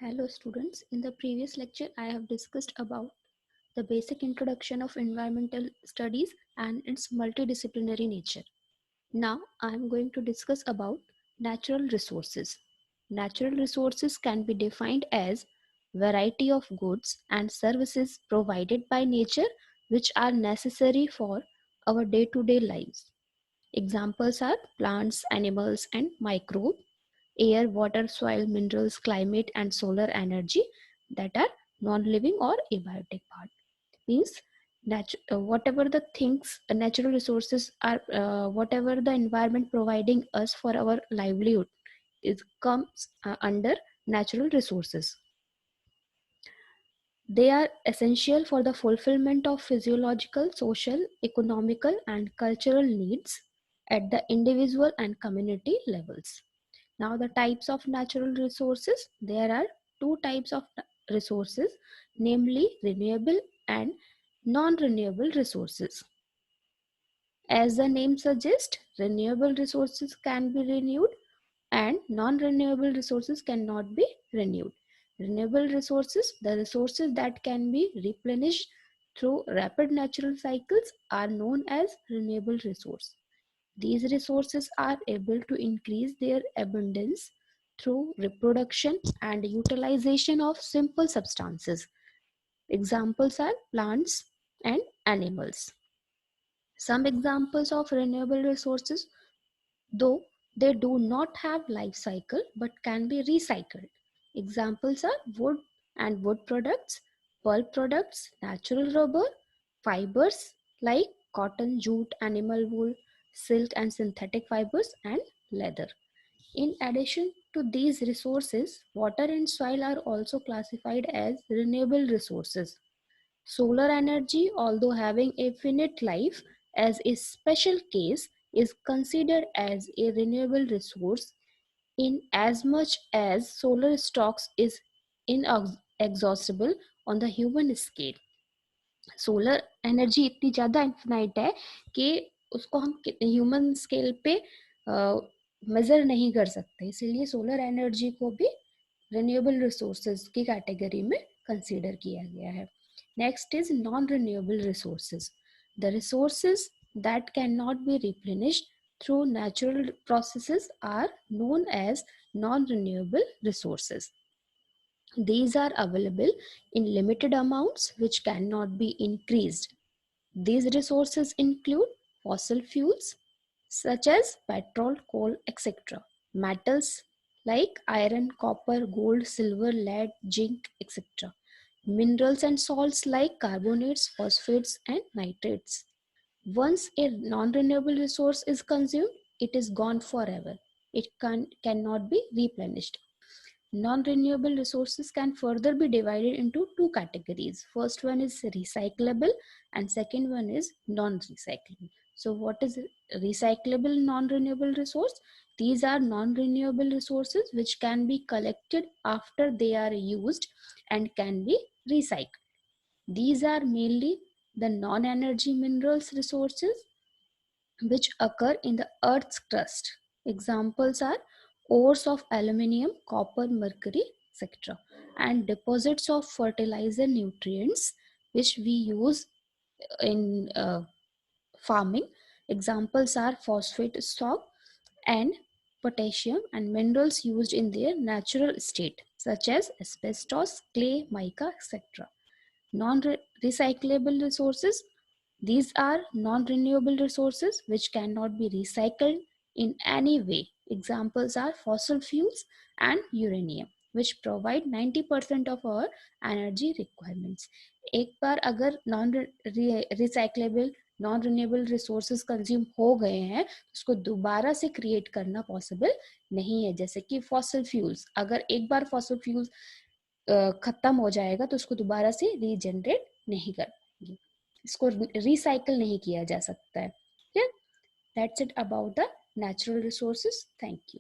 Hello students, in the previous lecture I have discussed about the basic introduction of environmental studies and its multidisciplinary nature. Now I am going to discuss about natural resources. Natural resources can be defined as variety of goods and services provided by nature which are necessary for our day-to-day lives. Examples are plants, animals and microbes, air, water, soil, minerals, climate, and solar energy that are non-living or abiotic part. Means whatever the things, natural resources are, whatever the environment providing us for our livelihood, it comes under natural resources. They are essential for the fulfillment of physiological, social, economical, and cultural needs at the individual and community levels. Now the types of natural resources, there are two types of resources, namely renewable and non-renewable resources. As the name suggests, renewable resources can be renewed and non-renewable resources cannot be renewed. Renewable resources, the resources that can be replenished through rapid natural cycles, are known as renewable resource. These resources are able to increase their abundance through reproduction and utilization of simple substances. Examples are plants and animals. Some examples of renewable resources, though they do not have life cycle but can be recycled. Examples are wood and wood products, pulp products, natural rubber, fibers like cotton, jute, animal wool, silk and synthetic fibers, and leather. In addition to these resources, water and soil are also classified as renewable resources. Solar energy, although having a finite life, as a special case, is considered as a renewable resource in as much as solar stocks is inexhaustible on the human scale. Solar energy इतनी ज़्यादा infinite है कि उसको हम human scale पे measure नहीं कर सकते, इसलिए सोलर एनर्जी को भी रिन्यूएबल रिसोर्सेज की कैटेगरी में कंसीडर किया गया है. Next is non renewable resources. The resources that can not be replenished through natural processes are known as non-renewable resources. These are available in limited amounts which cannot be increased. These resources include fossil fuels such as petrol, coal, etc. Metals like iron, copper, gold, silver, lead, zinc, etc. Minerals and salts like carbonates, phosphates, and nitrates. Once a non-renewable resource is consumed, it is gone forever. It cannot be replenished. Non-renewable resources can further be divided into two categories. First one is recyclable and second one is non-recyclable. So what is recyclable non-renewable resource? These are non-renewable resources which can be collected after they are used and can be recycled. These are mainly the non-energy minerals resources which occur in the Earth's crust. Examples are ores of aluminium, copper, mercury, etc. and deposits of fertilizer nutrients which we use in farming. Examples are phosphate stock and potassium and minerals used in their natural state such as asbestos, clay, mica, etc. Non-recyclable resources, these are non-renewable resources which cannot be recycled in any way. Examples are fossil fuels and uranium which provide 90% of our energy requirements. एक बार अगर non-recyclable non-renewable resources consume हो गए हैं तो उसको दोबारा से create करना possible नहीं है. जैसे कि fossil fuels, अगर एक बार fossil fuels खत्म हो जाएगा तो उसको दोबारा से रीजनरेट नहीं कर पाएंगे, इसको रिसाइकल नहीं किया जा सकता है. That's it about the natural resources. Thank you.